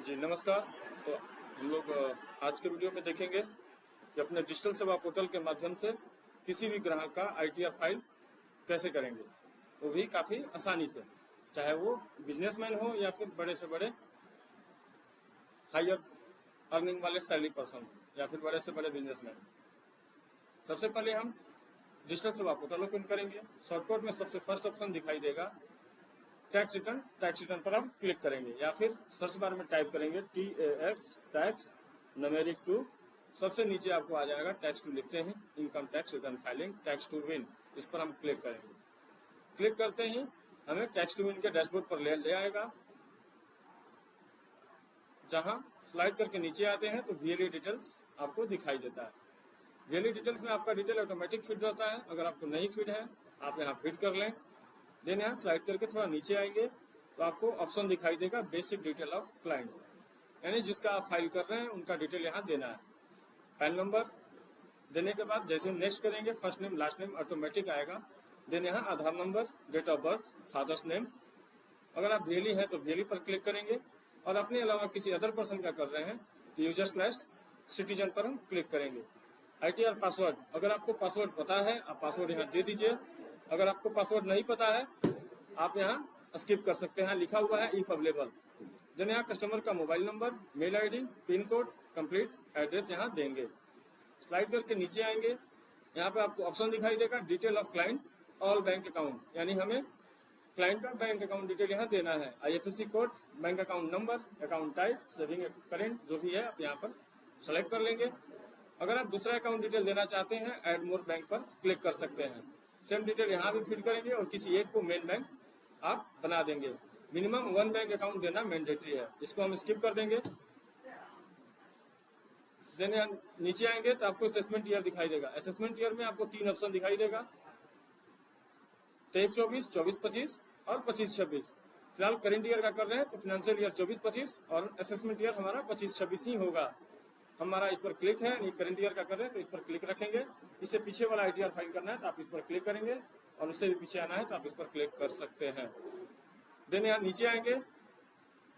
जी नमस्कार। तो हम लोग आज के वीडियो में देखेंगे कि अपने डिजिटल सेवा पोर्टल के माध्यम से किसी भी ग्राहक का आईटीआर फाइल कैसे करेंगे, वो भी काफ़ी आसानी से, चाहे वो बिजनेसमैन हो या फिर बड़े से बड़े हायर अर्निंग वाले सैलरी पर्सन या फिर बड़े से बड़े बिजनेसमैन। सबसे पहले हम डिजिटल सेवा पोर्टल ओपन करेंगे। शॉर्टकट में सबसे फर्स्ट ऑप्शन दिखाई देगा टैक्स रिटर्न। टैक्स रिटर्न पर हम क्लिक करेंगे या फिर सर्च बार में टाइप करेंगे TAX टैक्स न्यूमेरिक 2। सबसे नीचे आपको आ जाएगा टैक्स टू, लिखते हैं income tax return filing tax to win. इस पर हम क्लिक करेंगे। क्लिक करते ही हमें टैक्स टू विन के डैशबोर्ड पर ले आएगा, जहां स्लाइड करके नीचे आते हैं तो VLE डिटेल्स आपको दिखाई देता है। VLE डिटेल्स में आपका डिटेल ऑटोमेटिक फीड रहता है। अगर आपको नहीं फीड है आप यहाँ फीड कर लें। देन यहाँ स्लाइड करके थोड़ा नीचे आएंगे तो आपको ऑप्शन दिखाई देगा बेसिक डिटेल ऑफ क्लाइंट, यानी जिसका आप फाइल कर रहे हैं उनका डिटेल यहाँ देना है। पैन नंबर देने के बाद जैसे नेक्स्ट करेंगे first name last name automatic आएगा। देन यहाँ Aadhaar number, date of birth, father's name. अगर आप VLE है तो VLE पर क्लिक करेंगे और अपने अलावा किसी अदर पर्सन का कर रहे हैं तो यूजर/सिटीजन पर हम क्लिक करेंगे। ITR पासवर्ड, अगर आपको पासवर्ड पता है आप पासवर्ड यहाँ दे दीजिए। अगर आपको पासवर्ड नहीं पता है आप यहाँ स्किप कर सकते हैं, लिखा हुआ है इफ अवेलेबल। देन यहाँ कस्टमर का mobile number, mail ID, pin code, complete address यहाँ देंगे। स्लाइड करके नीचे आएंगे, यहाँ पे आपको ऑप्शन दिखाई देगा detail of client all bank account, यानी हमें क्लाइंट का बैंक अकाउंट डिटेल यहाँ देना है। IFSC code, bank account number, account type, saving current जो भी है आप यहाँ पर सेलेक्ट कर लेंगे। अगर आप दूसरा अकाउंट डिटेल देना चाहते हैं ऐड मोर बैंक पर क्लिक कर सकते हैं। सेम डिटेल यहाँ भी फिल करेंगे और किसी एक को मेन बैंक आप बना देंगे। मिनिमम 1 बैंक अकाउंट देना मैंडेटरी है, इसको हम स्किप कर देंगे। देन यहाँ नीचे आएंगे तो आपको असेसमेंट ईयर दिखाई देगा। असेसमेंट ईयर में आपको 3 ऑप्शन दिखाई देगा, 23-24, 24-25 और 25-26। फिलहाल करेंट ईयर का कर रहे हैं तो फाइनेंशियल ईयर 24-25 और असेसमेंट ईयर हमारा 25-26 ही होगा। हमारा इस पर क्लिक है, नहीं करेंट ईयर का कर रहे हैं तो इस पर क्लिक रखेंगे। इससे पीछे वाला ITR फाइल करना है तो आप इस पर क्लिक करेंगे और उससे भी पीछे आना है तो आप इस पर क्लिक कर सकते हैं। देन यहाँ नीचे आएंगे,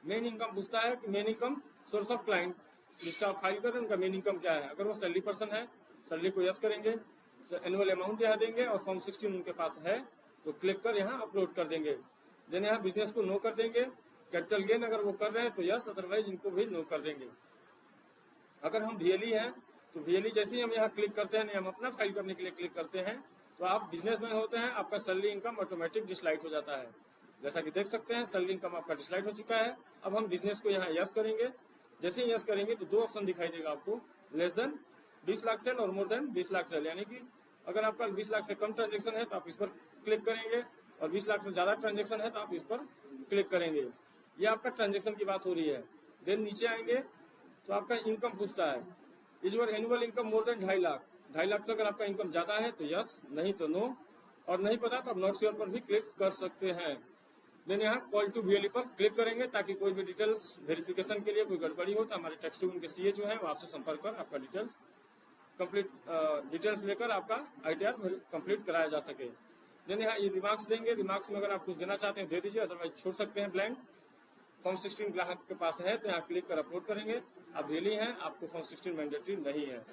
मेन इनकम पूछता है कि main income source of client, जिसका आप फाइल कर रहे हैं उनका मेन इनकम क्या है। अगर वो सैलरी पर्सन है सैलरी को यस करेंगे, एनुअल अमाउंट यहाँ देंगे और फॉर्म 16 उनके पास है तो क्लिक कर यहाँ अपलोड कर देंगे। देन यहाँ बिजनेस को नो कर देंगे। कैपिटल गेन अगर वो कर रहे हैं तो यस, अदरवाइज इनको भी नो कर देंगे। अगर हम VLE हैं तो VLE जैसे ही हम यहाँ क्लिक करते हैं, हम अपना फाइल करने के लिए क्लिक करते हैं तो आप बिजनेसमैन होते हैं, आपका सैलरी इनकम ऑटोमेटिक डिसलाइट हो जाता है। जैसा कि देख सकते हैं सैलरी इनकम आपका डिसलाइट हो चुका है। अब हम बिजनेस को यहाँ यस करेंगे। जैसे ही यस करेंगे तो 2 ऑप्शन दिखाई देगा आपको, लेस देन 20 लाख सेल और मोर देन 20 लाख सेल, यानी कि अगर आपका 20 लाख से कम ट्रांजेक्शन है तो आप इस पर क्लिक करेंगे और 20 लाख से ज्यादा ट्रांजेक्शन है तो आप इस पर क्लिक करेंगे। ये आपका ट्रांजेक्शन की बात हो रही है। देन नीचे आएंगे तो आपका इनकम पूछता है, is your annual income more than 2.5 lakh. 2.5 lakh से अगर आपका इनकम ज्यादा है तो यस, नहीं तो नो, और नहीं पता तो आप नॉट श्योर पर भी क्लिक कर सकते हैं। देन यहाँ कॉल टू VLE पर क्लिक करेंगे ताकि कोई भी डिटेल्स वेरिफिकेशन के लिए कोई गड़बड़ी हो तो हमारे टैक्स टू विन के CA जो है वो आपसे संपर्क कर आपका डिटेल्स कंप्लीट डिटेल्स लेकर आपका ITR कंप्लीट कराया जा सके। देन यहाँ ये रिमार्क्स देंगे, रिमार्क्स में अगर आप कुछ देना चाहते हैं दे दीजिए, अदरवाइज छोड़ सकते हैं ब्लैंक। फॉर्म 16 ग्राहक के पास है तो यहाँ क्लिक कर अपलोड करेंगे। आप VLE हैं, आपको फॉर्म 16 मैंडेटरी नहीं है।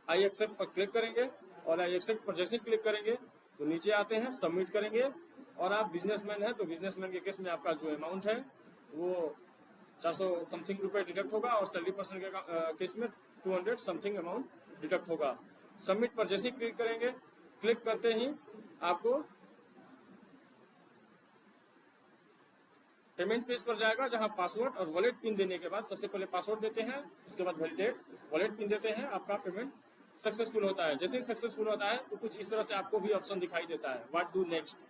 आई एक्सेप्ट पर क्लिक करेंगे और आई एक्सेप्ट पर जैसे क्लिक करेंगे तो नीचे आते हैं सबमिट करेंगे। और आप बिजनेसमैन हैं तो बिजनेसमैन के केस में आपका जो अमाउंट है वो 400 समथिंग रुपए डिडक्ट होगा और सैलरी पर्सन के केस में 200 समथिंग अमाउंट डिडक्ट होगा। सबमिट पर जैसे क्लिक करेंगे, क्लिक करते ही आपको पेमेंट पेज पर जाएगा, जहां पासवर्ड और वॉलेट पिन देने के बाद सबसे पहले पासवर्ड देते हैं, उसके बाद वैलिडेट वॉलेट पिन देते हैं, आपका पेमेंट सक्सेसफुल होता है। जैसे ही सक्सेसफुल होता है तो कुछ इस तरह से आपको भी ऑप्शन दिखाई देता है, व्हाट डू नेक्स्ट।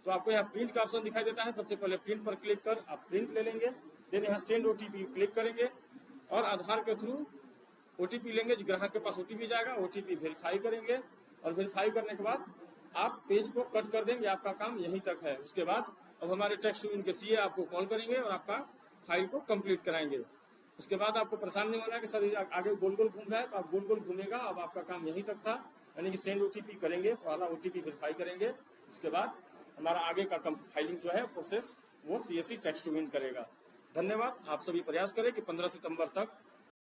तो आपको यहाँ प्रिंट का ऑप्शन दिखाई देता है, सबसे पहले प्रिंट पर क्लिक कर आप प्रिंट ले लेंगे। देन यहाँ सेंड OTP क्लिक करेंगे और आधार के थ्रू OTP लेंगे, ग्राहक के पास OTP जाएगा, OTP वेरीफाई करेंगे और वेरीफाई करने के बाद आप पेज को कट कर देंगे। आपका काम यहीं तक है। उसके बाद अब हमारे टैक्स टू विन के CA आपको कॉल करेंगे और आपका फाइल को कंप्लीट कराएंगे। उसके बाद आपको परेशान नहीं होना कि सर आगे गोल गोल घूम रहा है, तो आप गोल गोल घूमेगा। अब आपका काम यहीं तक था, यानी कि सेंड OTP करेंगे, वाला OTP वेरीफाई करेंगे। उसके बाद हमारा आगे का फाइलिंग जो है प्रोसेस वो CSC टैक्स टू विन करेगा। धन्यवाद। आप सभी प्रयास करें कि 15 सितंबर तक